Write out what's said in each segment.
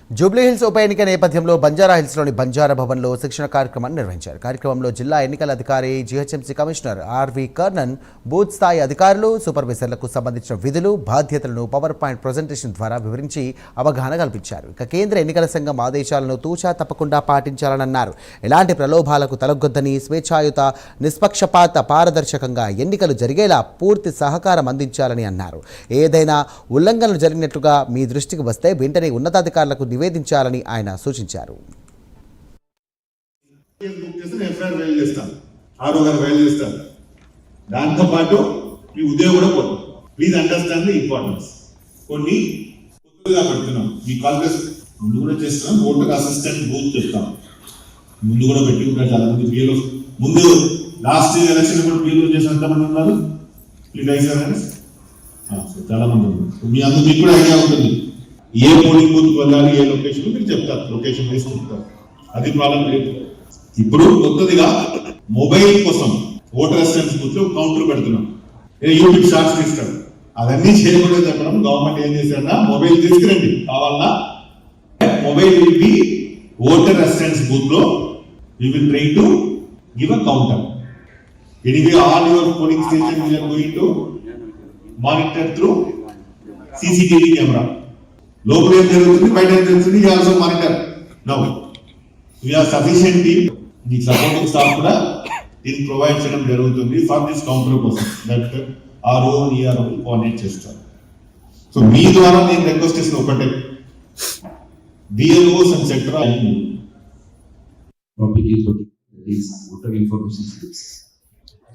జూబ్లీహిల్స్ ఉప ఎన్నిక నేపథ్యంలో బంజారాహిల్స్లోని బంజారా భవన్లో శిక్షణ కార్యక్రమాన్ని నిర్వహించారు. కార్యక్రమంలో జిల్లా ఎన్నికల అధికారి, GHMC commissioner R V Karnan, booth స్థాయి అధికారులు, సూపర్వైజర్లకు సంబంధించిన విధులు, బాధ్యతలను పవర్ పాయింట్ ప్రజెంటేషన్ ద్వారా వివరించి అవగాహన కల్పించారు. ఇక కేంద్ర ఎన్నికల సంఘం ఆదేశాలను తూచా తప్పకుండా పాటించాలన్నారు. ఎలాంటి ప్రలోభాలకు తలొగ్గొద్దని, స్వేచ్ఛాయుత, నిష్పక్షపాత, పారదర్శకంగా ఎన్నికలు జరిగేలా పూర్తి సహకారం అందించాలని అన్నారు. ఏదైనా ఉల్లంఘనలు జరిగినట్లుగా మీ దృష్టికి వస్తే వెంటనే ఉన్నతాధికారులకు నివేదించాలని ఆయన సూచించారు. దాంతో పాటు మీ ఉదయం కూడా పోతాం. Please understand the importance. కొన్ని కొత్తగా పెడుతున్నాం, మీ కాంగ్రెస్ ముందు కూడా చేస్తున్నాం. ఓటర్ అసిస్టెంట్ బూత్ చెప్తాం, ముందు కూడా పెట్టి ఉంటారు. చాలా మంది బిఎల్ఓ ముందు లాస్ట్ ఎలక్షన్ కూడా బిఎల్ఓ చేసిన ఎంతమంది ఉన్నారు? చాలా మంది ఉన్నారు. మీ అందరూ మీకు కూడా ఐడియా ఉంటుంది, ఏ పోలింగ్ బూత్ వెళ్ళాలి, ఏ లొకేషన్ మీరు చెప్తారు, లొకేషన్ వేసుకుంటారు. అది ప్రాబ్లం లేదు. ఇప్పుడు కొత్తదిగా మొబైల్ కోసం ఓటర్ అసిస్టెన్స్ బూత్ లో కౌంటర్ పెడుతున్నాం. యూట్యూబ్ షార్ట్స్ తీస్తాడు, అవన్నీ చేయకూడదు చెప్పడం. గవర్నమెంట్ ఏం చేశారన్నా, మొబైల్ తీసుకురండి కావాలన్నా. Mobile will be voter assistance booth లో we will try to give a counter. Anyway, all your polling stations we are going to monitor through CCTV camera. Local ఏం జరుగుతుంది, బయట ఏం జరుగుతుంది, we also monitor. Now, we are sufficient team. The supporting staff కూడా దీన్ని provide చేయడం జరుగుతుంది for this counter కోసం. దట్ ఆర్ఓ ఈఆర్ఓ కోఆర్డినేట్ చేస్తారు. సో మీ ద్వారా నేను రిక్వెస్ట్ చేసిన ఒకటే, BLOs and sector topic is voter information slips.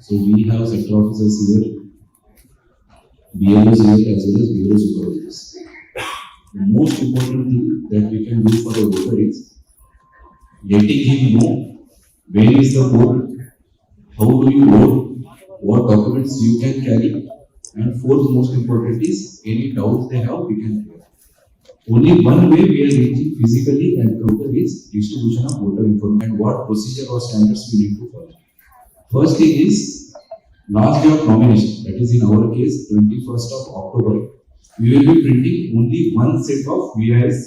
So we have sector officers here, BLOs here as well as bureau supervisors. The most important thing that we can do for a voter is letting him know when is the vote, how do you vote, what documents you can carry, and fourth most important is any doubts they have we can clear. Only one way we are reaching physically and counter is distribution of voter information and what procedure or standards we need to follow. First thing is last day of nomination, that is in our case 21st of October. We will be printing only one set of VIS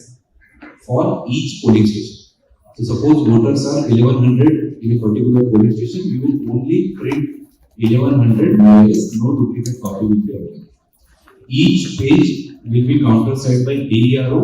for each polling station. So suppose voters are 1100 in a particular polling station, we will only print 1100 VIS, no duplicate copy will be available. Each page will be countersigned by AERO